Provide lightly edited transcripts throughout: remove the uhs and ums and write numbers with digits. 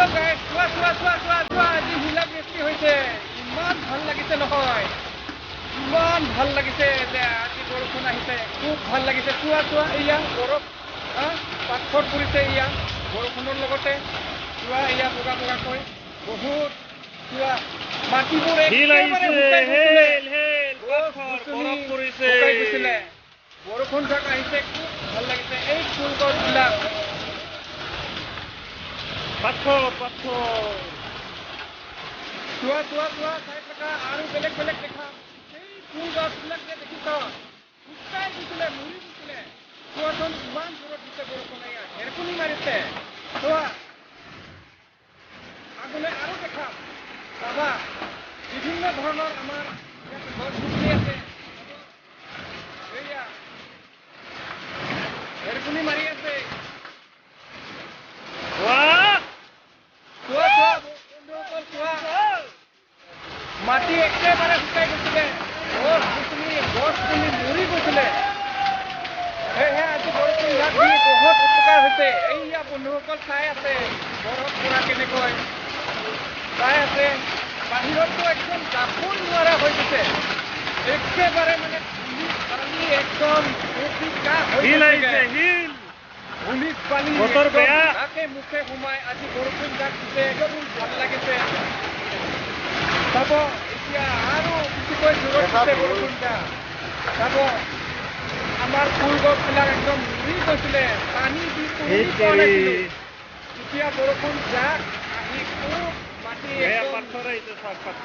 guys চোৱা চোৱা চোৱা চোৱা চোৱা আজি হিলা বৃষ্টি হৈছে ইমান ভাল লাগিছে নহয় ইমান ভাল লাগিছে যে আজি বৰষুণ আহিছে খুব ভাল লাগিছে চোৱা চোৱা এয়া বৰফ পাথৰ পৰিছে এয়া বৰষুণৰ লগতে চোৱা এয়া বগা বগাকৈ বহুত চোৱা মাটিবোৰ একেবাৰে শুকাই গৈছিলে বৰষুণ যাক আহিছে খুব ভাল লাগিছে এই ফুল গছবিলাক পাথৰ চোৱা চোৱা চোৱা চাই থাকা আৰু বেলেগ বেলেগ দেখা এই ফুল গছবিলাক যে দেখিছ শুকাই গৈছিলে মৰি গৈছিলে চোৱাচোন ইমান দূৰত দিছে বৰষুণ এয়া ঢেৰকুনি মাৰিছে চোৱা আগলৈ আৰু দেখাম চাবা বিভিন্ন ধৰণৰ আমাৰ ইয়াত গছ গছনি আছে এয়া ঢেৰকুনি মাৰি আছে মাটি একেবাৰে শুকাই গৈছিলে গছ পুলি মৰি গৈছিলে সেয়েহে আজি বৰষুণ জাক দি বহুত উপকাৰ হৈছে এইয়া বন্ধুসকল চাই আছে বৰফ পৰা কেনেকৈ চাই আছে বাহিৰততো একদম যাব নোৱাৰা হৈ গৈছে একেবাৰে মানে ধূলি বালি একদম ধূলি বালি তাকে মুখে সোমাই আজি বৰষুণ জাক দিছে একদম ভাল লাগিছে চাব এতিয়া আৰু বেছিকৈ জোৰত দিছে বৰষুণ জাক চাব আমাৰ ফুল গছবিলাক একদম মৰি গৈছিলে পানী দি পোৱা নাছিলো এতিয়া বৰষুণ জাক আহি খুব মাটি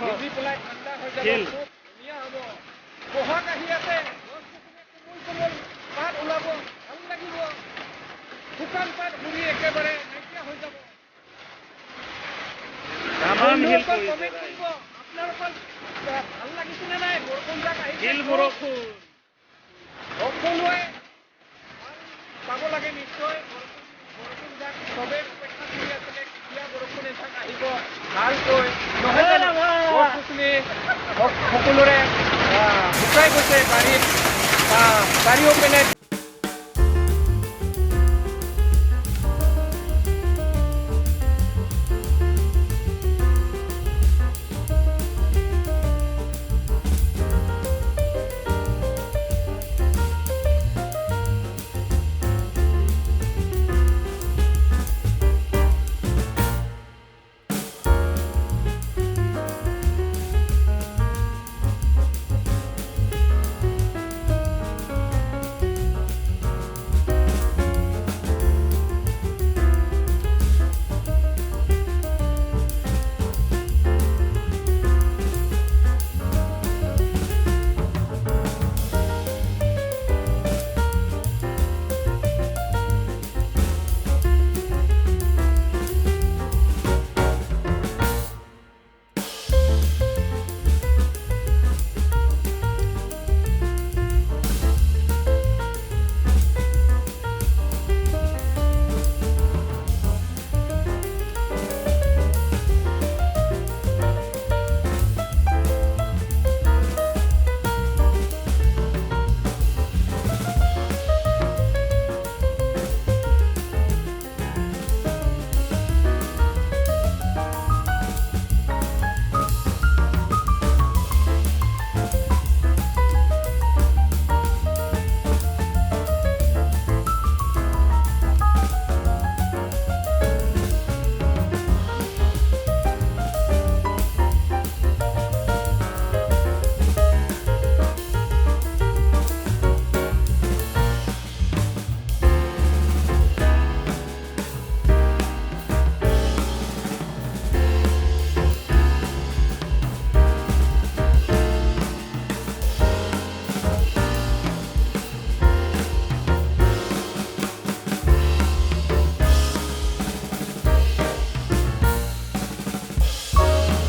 ভিজি পেলাই ঠাণ্ডা হৈ যাব খুব ধুনীয়া হ'ব বহাগ আহি আছে গছ গছনি কোমল কোমল পাত ওলাব ভাল লাগিব শুকান পাত ঘূৰি একেবাৰে নাইকিয়া হৈ যাব আপোনালোকৰ ভাল লাগিছেনে নাই বৰষুণ জাক আহিছে সকলোৱে পাব লাগে নিশ্চয় বৰষুণ জাক চবেই অপেক্ষা কৰি আছিলে কেতিয়া বৰষুণ এজাক আহিব ভালকৈ নহয় জানো গছ গছনি সকলোৰে শুকাই গৈছে বাৰীত বাৰীও পেলাই